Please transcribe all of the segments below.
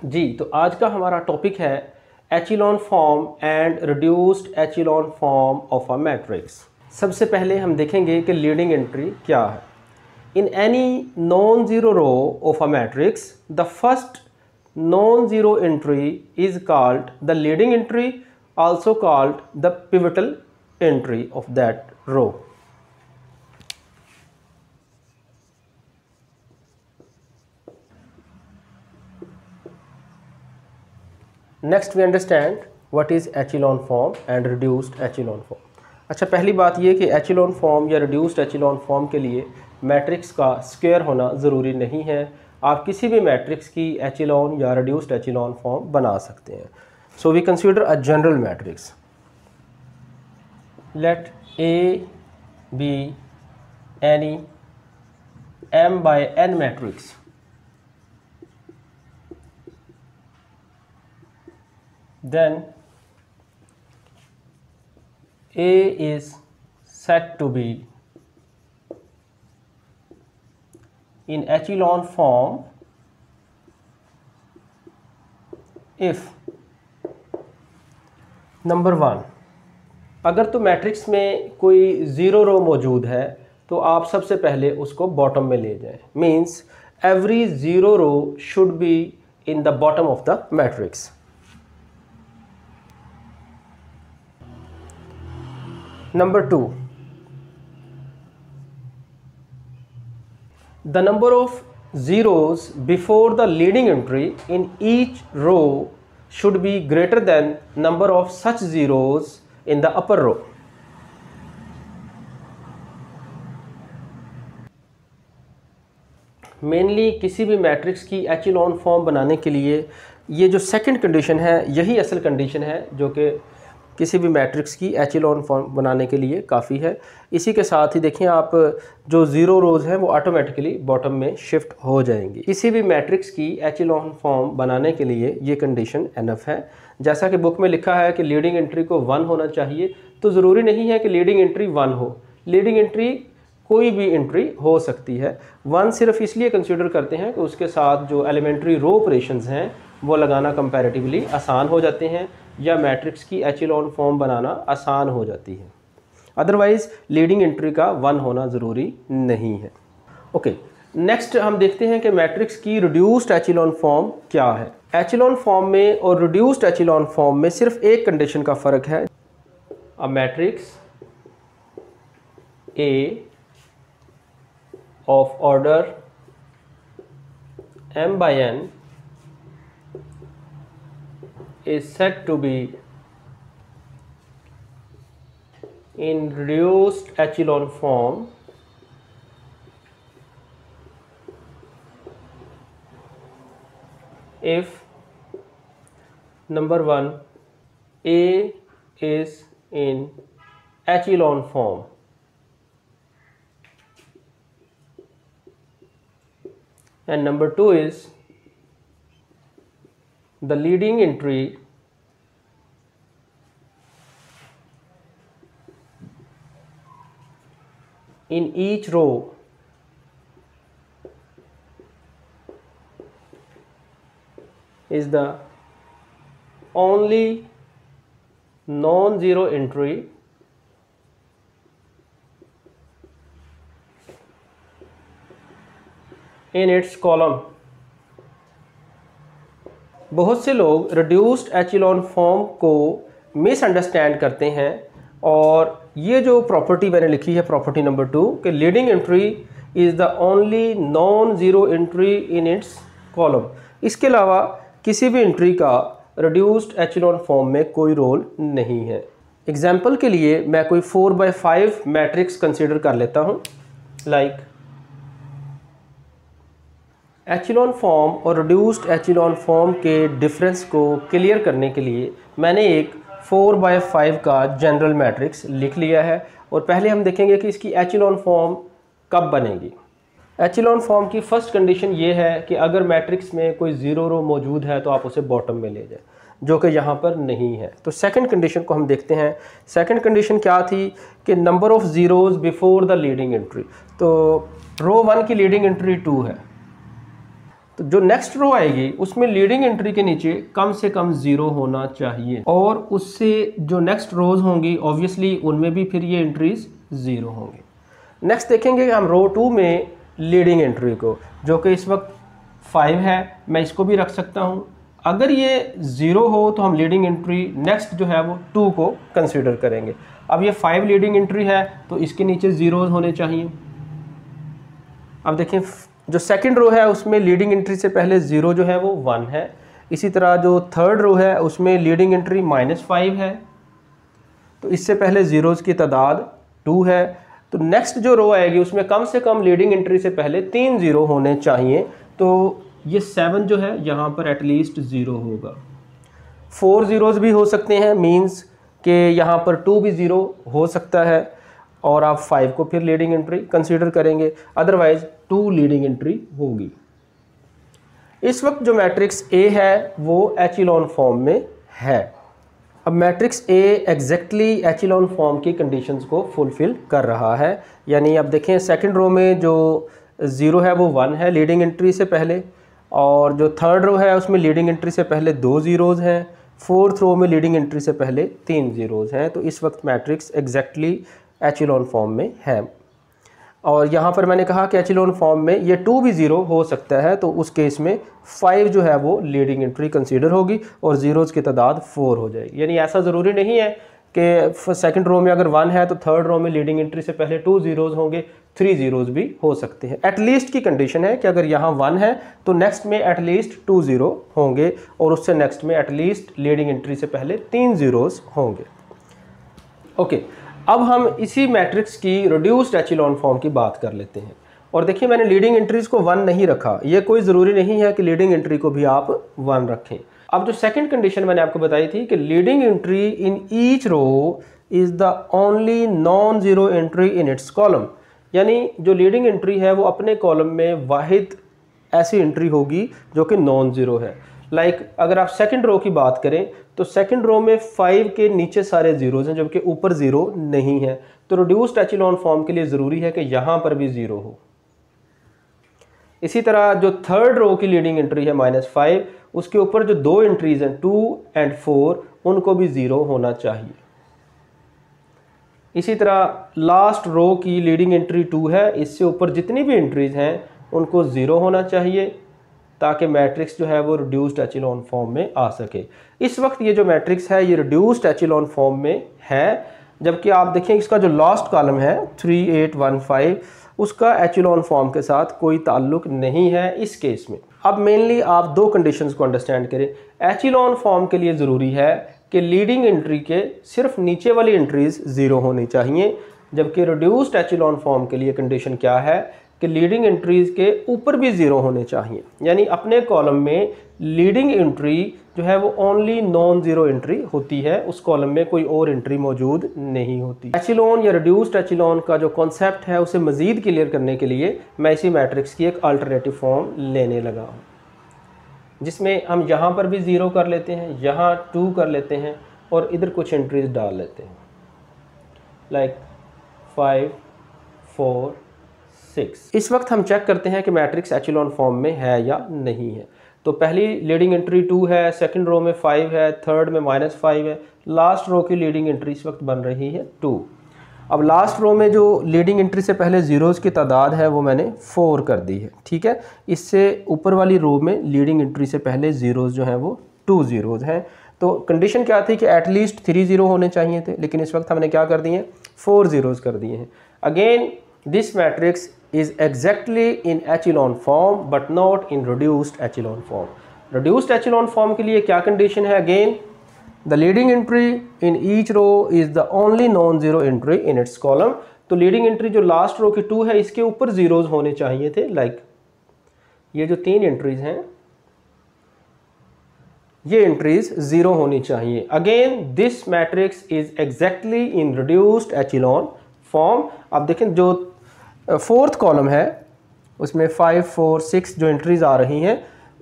जी, तो आज का हमारा टॉपिक है echelon form and reduced echelon form of a matrix. सबसे पहले हम देखेंगे कि लीडिंग एंट्री क्या है। In any non zero row of a matrix the first non zero entry is called the leading entry, also called the pivotal entry of that row. Next we understand what is echelon form and reduced echelon form. अच्छा, पहली बात ये कि एचिलॉन form या reduced echelon form के लिए matrix का square होना ज़रूरी नहीं है। आप किसी भी मैट्रिक्स की एचिलॉन या रिड्यूस्ड एचिलॉन फॉर्म बना सकते हैं। So we consider a general matrix. Let A be any m by n matrix. Then A is said to be in echelon form if number 1, अगर तो मैट्रिक्स में कोई ज़ीरो रो मौजूद है तो आप सबसे पहले उसको बॉटम में ले जाएं। Means every zero row should be in the bottom of the matrix. Number 2, the number of zeros before the leading entry in each row should be greater than number of such zeros in the upper row. Mainly किसी भी matrix की एचिलॉन form बनाने के लिए ये जो second condition है यही असल कंडीशन है जो कि किसी भी मैट्रिक्स की एचिलॉन फॉर्म बनाने के लिए काफ़ी है। इसी के साथ ही देखिए आप जो ज़ीरो रोज़ हैं वो ऑटोमेटिकली बॉटम में शिफ्ट हो जाएंगी। किसी भी मैट्रिक्स की एचिलॉन फॉर्म बनाने के लिए ये कंडीशन एनफ है। जैसा कि बुक में लिखा है कि लीडिंग एंट्री को 1 होना चाहिए, तो ज़रूरी नहीं है कि लीडिंग एंट्री 1 हो। लीडिंग एंट्री कोई भी एंट्री हो सकती है। 1 सिर्फ इसलिए कंसीडर करते हैं कि उसके साथ जो एलिमेंट्री रो ऑपरेशंस हैं वो लगाना कंपैरेटिवली आसान हो जाते हैं या मैट्रिक्स की एचिलॉन फॉर्म बनाना आसान हो जाती है। अदरवाइज़ लीडिंग एंट्री का 1 होना ज़रूरी नहीं है। ओके, नेक्स्ट हम देखते हैं कि मैट्रिक्स की रिड्यूस्ड एचिलॉन फॉर्म क्या है। एचिलॉन फॉर्म में और रिड्यूस्ड एचिलॉन फॉर्म में सिर्फ एक कंडीशन का फ़र्क है। A matrix A of order m by n is said to be in reduced echelon form if number 1, A is in echelon form and number 2 is the leading entry in each row is the only non-zero entry in its column. बहुत से लोग reduced echelon form को misunderstand करते हैं और ये जो property मैंने लिखी है, प्रॉपर्टी नंबर 2, कि leading entry is the only non zero entry in its column. इसके अलावा किसी भी एंट्री का रिड्यूस्ड एचिलॉन फॉर्म में कोई रोल नहीं है। एग्जाम्पल के लिए मैं कोई 4/5 मैट्रिक्स कंसिडर कर लेता हूँ। लाइक एचिलॉन फॉर्म और रिड्यूस्ड एचिलॉन फॉर्म के डिफरेंस को क्लियर करने के लिए मैंने एक 4/5 का जनरल मैट्रिक्स लिख लिया है और पहले हम देखेंगे कि इसकी एचिलॉन फॉर्म कब बनेगी। एचिलॉन फॉर्म की फर्स्ट कंडीशन ये है कि अगर मैट्रिक्स में कोई ज़ीरो रो मौजूद है तो आप उसे बॉटम में ले जाएं, जो कि यहाँ पर नहीं है। तो सेकंड कंडीशन को हम देखते हैं। सेकंड कंडीशन क्या थी कि number of zeros before the leading entry. तो रो 1 की लीडिंग एंट्री 2 है, तो जो नेक्स्ट रो आएगी उसमें लीडिंग एंट्री के नीचे कम से कम 0 होना चाहिए, और उससे जो नेक्स्ट रोज होंगी ऑब्वियसली उनमें भी फिर ये एंट्रीज 0 होंगी। नेक्स्ट देखेंगे हम रो 2 में लीडिंग एंट्री को, जो कि इस वक्त 5 है, मैं इसको भी रख सकता हूँ। अगर ये 0 हो तो हम लीडिंग एंट्री नेक्स्ट जो है वो 2 को कंसिडर करेंगे। अब ये 5 लीडिंग एंट्री है तो इसके नीचे 0 होने चाहिए। अब देखें जो सेकंड रो है उसमें लीडिंग एंट्री से पहले 0 जो है वो 1 है। इसी तरह जो थर्ड रो है उसमें लीडिंग एंट्री -5 है, तो इससे पहले ज़ीरोज़ की तादाद 2 है। तो नेक्स्ट जो रो आएगी उसमें कम से कम लीडिंग एंट्री से पहले 3 0 होने चाहिए, तो ये 7 जो है यहाँ पर एटलीस्ट 0 होगा। 4 ज़ीरोज़ भी हो सकते हैं, मींस कि यहाँ पर 2 भी 0 हो सकता है, और आप 5 को फिर लीडिंग एंट्री कंसीडर करेंगे, अदरवाइज 2 लीडिंग एंट्री होगी। इस वक्त जो मैट्रिक्स ए है वो एचिलॉन फॉर्म में है। अब मैट्रिक्स ए एग्जैक्टली एचिलॉन फॉर्म की कंडीशंस को फुलफिल कर रहा है। यानी अब देखें सेकंड रो में जो 0 है वो 1 है लीडिंग एंट्री से पहले, और जो थर्ड रो है उसमें लीडिंग एंट्री से पहले 2 ज़ीरोज़ हैं, फोर्थ रो में लीडिंग एंट्री से पहले 3 ज़ीरोज़ हैं। तो इस वक्त मैट्रिक्स एग्जैक्टली एचिलॉन फॉर्म में है। और यहाँ पर मैंने कहा कि एचिलॉन फॉर्म में ये 2 भी 0 हो सकता है, तो उस केस में 5 जो है वो लीडिंग एंट्री कंसीडर होगी और ज़ीरोज़ की तादाद 4 हो जाएगी। यानी ऐसा ज़रूरी नहीं है कि सेकंड रो में अगर 1 है तो थर्ड रो में लीडिंग एंट्री से पहले 2 ज़ीरोज़ होंगे, 3 ज़ीरोज़ भी हो सकते हैं। एटलीस्ट की कंडीशन है कि अगर यहाँ 1 है तो नेक्स्ट में एटलीस्ट 2 0 होंगे, और उससे नेक्स्ट में एटलीस्ट लीडिंग एंट्री से पहले 3 ज़ीरोज़ होंगे। ओके, अब हम इसी मैट्रिक्स की रिड्यूस्ड एचिलॉन फॉर्म की बात कर लेते हैं। और देखिए मैंने लीडिंग एंट्रीज को 1 नहीं रखा, ये कोई ज़रूरी नहीं है कि लीडिंग एंट्री को भी आप 1 रखें। अब जो सेकंड कंडीशन मैंने आपको बताई थी कि leading entry in each row is the only non zero entry in its column, यानी जो लीडिंग एंट्री है वो अपने कॉलम में वाहिद ऐसी एंट्री होगी जो कि नॉन ज़ीरो है। लाइक अगर आप सेकंड रो की बात करें तो सेकंड रो में 5 के नीचे सारे ज़ीरोज़ हैं जबकि ऊपर 0 नहीं है, तो रिड्यूस्ड एचिलॉन फॉर्म के लिए ज़रूरी है कि यहाँ पर भी 0 हो। इसी तरह जो थर्ड रो की लीडिंग एंट्री है -5, उसके ऊपर जो 2 एंट्रीज हैं 2 और 4 उनको भी 0 होना चाहिए। इसी तरह लास्ट रो की लीडिंग एंट्री 2 है, इससे ऊपर जितनी भी एंट्रीज हैं उनको 0 होना चाहिए ताकि मैट्रिक्स जो है वो रिड्यूस्ड एचिलॉन फॉर्म में आ सके। इस वक्त ये जो मैट्रिक्स है ये रिड्यूस्ड एचिलॉन फॉर्म में है, जबकि आप देखें इसका जो लास्ट कॉलम है 3 8 1 5 उसका एचिलॉन फॉर्म के साथ कोई ताल्लुक नहीं है इस केस में। अब मेनली आप 2 कंडीशंस को अंडरस्टैंड करें। एचिलॉन फॉर्म के लिए ज़रूरी है कि लीडिंग एंट्री के सिर्फ नीचे वाली एंट्रीज 0 होनी चाहिए, जबकि रिड्यूस्ड एचिलॉन फॉर्म के लिए कंडीशन क्या है कि लीडिंग एंट्रीज के ऊपर भी 0 होने चाहिए। यानी अपने कॉलम में लीडिंग एंट्री जो है वो ओनली नॉन ज़ीरो एंट्री होती है, उस कॉलम में कोई और एंट्री मौजूद नहीं होती। एचिलॉन या रिड्यूस्ड एचिलॉन का जो कॉन्सेप्ट है उसे मज़ीद क्लियर करने के लिए मैं इसी मैट्रिक्स की एक अल्टरनेटिव फॉर्म लेने लगा हूँ, जिसमें हम यहाँ पर भी 0 कर लेते हैं, यहाँ 2 कर लेते हैं और इधर कुछ एंट्रीज डाल लेते हैं, लाइक 5 4 6। इस वक्त हम चेक करते हैं कि मैट्रिक्स एचिलॉन फॉर्म में है या नहीं है। तो पहली लीडिंग एंट्री 2 है, सेकंड रो में 5 है, थर्ड में -5 है, लास्ट रो की लीडिंग एंट्री इस वक्त बन रही है 2। अब लास्ट रो में जो लीडिंग एंट्री से पहले ज़ीरोज़ की तादाद है वो मैंने 4 कर दी है, ठीक है। इससे ऊपर वाली रो में लीडिंग एंट्री से पहले ज़ीरोज़ जो हैं वो 2 ज़ीरोज़ हैं। तो कंडीशन क्या थी कि एटलीस्ट 3 0 होने चाहिए थे, लेकिन इस वक्त हमने क्या कर दिए, 4 ज़ीरोज़ कर दिए हैं। Again this matrix is exactly in echelon form but not in reduced echelon form. Reduced echelon form के लिए क्या condition है, again the leading entry in each row is the only non-zero entry in its column. तो leading entry जो last row की 2 है इसके ऊपर zeros होने चाहिए थे, like ये जो 3 entries हैं ये entries 0 होनी चाहिए। Again this matrix is exactly in reduced echelon form. अब देखें जो फोर्थ कॉलम है उसमें 5 4 6 जो एंट्रीज आ रही हैं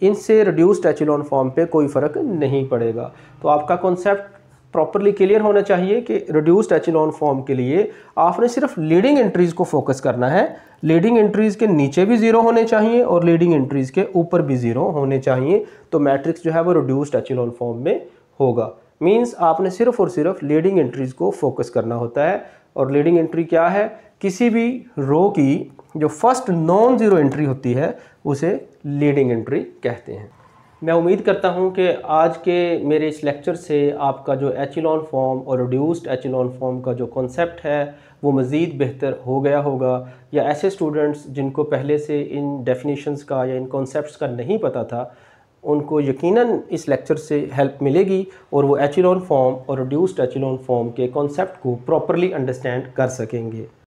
इनसे रिड्यूस्ड एचिलॉन फॉर्म पे कोई फ़र्क नहीं पड़ेगा। तो आपका कॉन्सेप्ट प्रॉपरली क्लियर होना चाहिए कि रिड्यूस्ड एचेलॉन फॉर्म के लिए आपने सिर्फ लीडिंग एंट्रीज को फोकस करना है। लीडिंग एंट्रीज के नीचे भी ज़ीरो होने चाहिए और लीडिंग एंट्रीज के ऊपर भी ज़ीरो होने चाहिए, तो मैट्रिक्स जो है वो रिड्यूस्ड एचेलॉन फॉर्म में होगा। मींस आपने सिर्फ और सिर्फ लीडिंग एंट्रीज को फोकस करना होता है। और लीडिंग एंट्री क्या है? किसी भी रो की जो फर्स्ट नॉन ज़ीरो एंट्री होती है उसे लीडिंग एंट्री कहते हैं। मैं उम्मीद करता हूं कि आज के मेरे इस लेक्चर से आपका जो एचेलॉन फॉर्म और रिड्यूस्ड एचेलॉन फॉर्म का जो कॉन्सेप्ट है वो मज़ीद बेहतर हो गया होगा, या ऐसे स्टूडेंट्स जिनको पहले से इन डेफिनेशंस का या इन कॉन्सेप्ट्स का नहीं पता था, उनको यकीनन इस लेक्चर से हेल्प मिलेगी और वो एचेलॉन फॉर्म और रिड्यूस्ड एचेलॉन फॉर्म के कॉन्सेप्ट को प्रॉपरली अंडरस्टैंड कर सकेंगे।